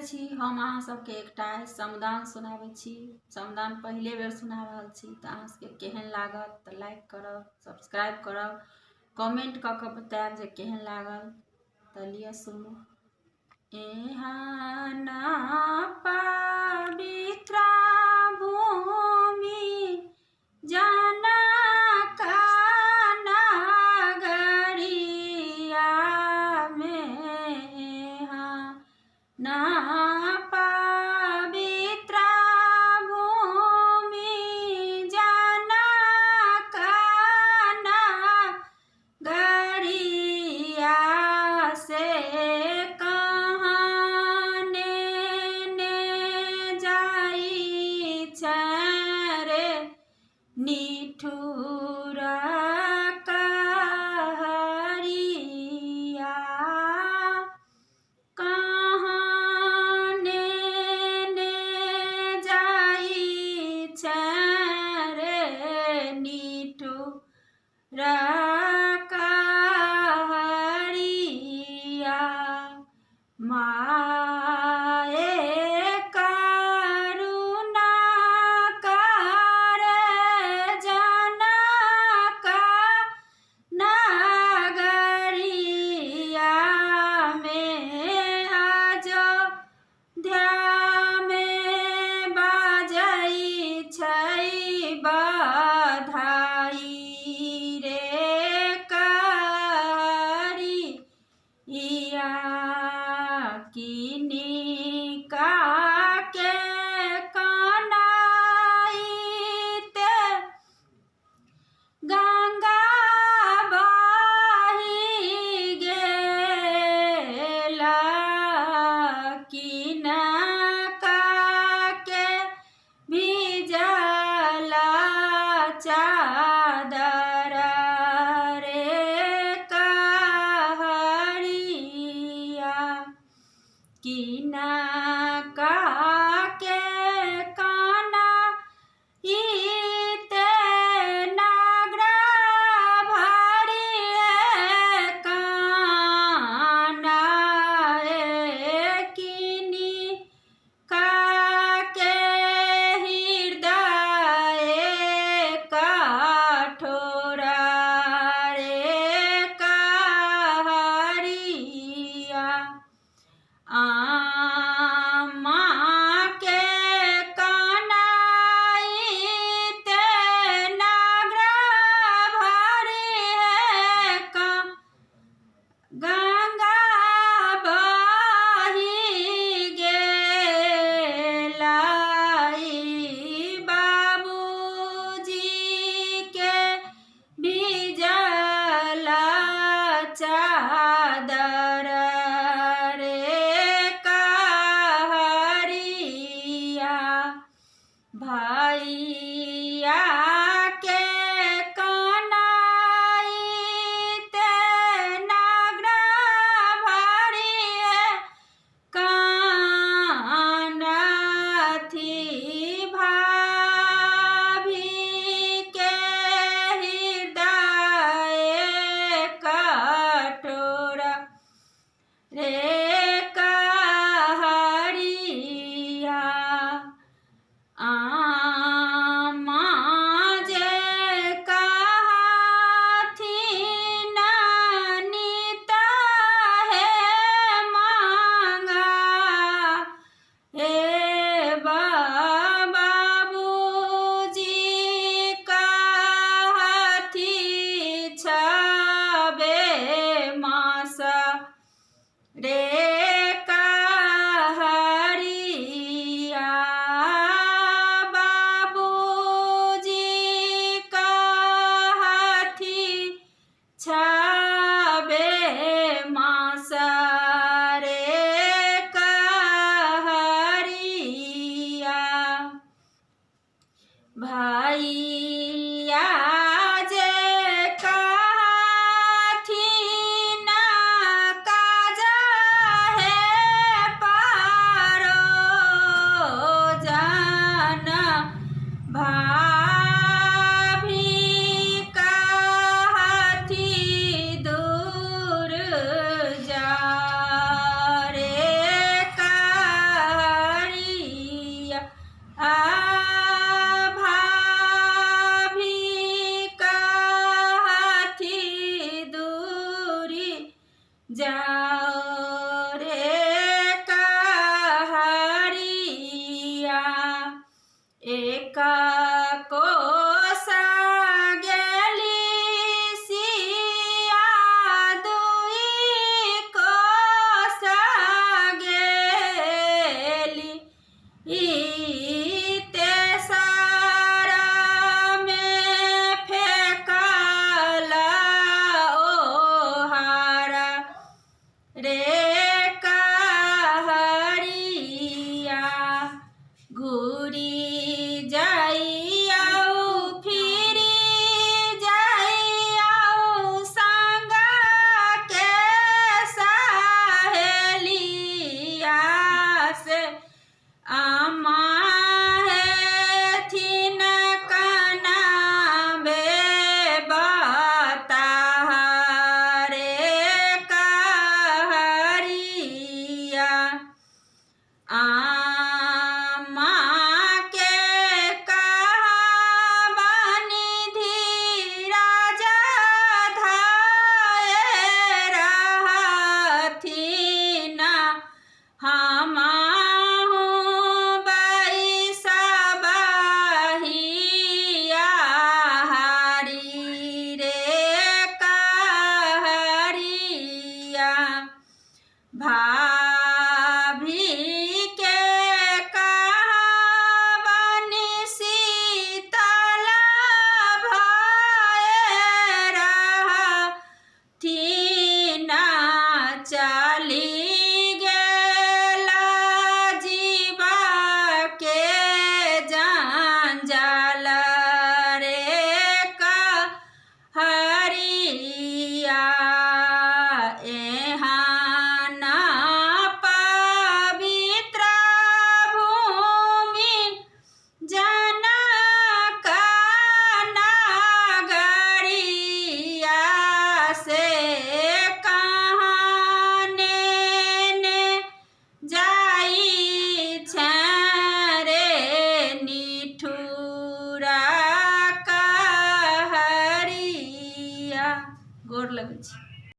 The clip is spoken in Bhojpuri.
छी हम अहाँ सबके एकटा समदान सुनाबै छी। समदान पहले बेर सुना रहल छी तऽ अहाँ सबके केहन लागत तऽ लाइक करब, सब्सक्राइब करब, कमेंट कऽ के बतायब जे केहन लागल। तऽ लिअ सुनू। एहन पवित्र भूमि जनक नगरिया में ना पवित्र भूमि जनक नगरिया से कहने जाई छै रे निठुर कहरिया। कहने जाई छै रे निठुर कहरिया। माए करुणा करे जनक नगरिया में अयोध्या में बाजै छै बधाई रे कहरिया। किनिका के कनाइते गंगा बहि गेल। किनका के भिजल चादर रे कहरिया। किनका के कनाइते नगर भरिए कानए। किनिका के हृदय कठोर रे कहरिया। आमा के कनाइते आ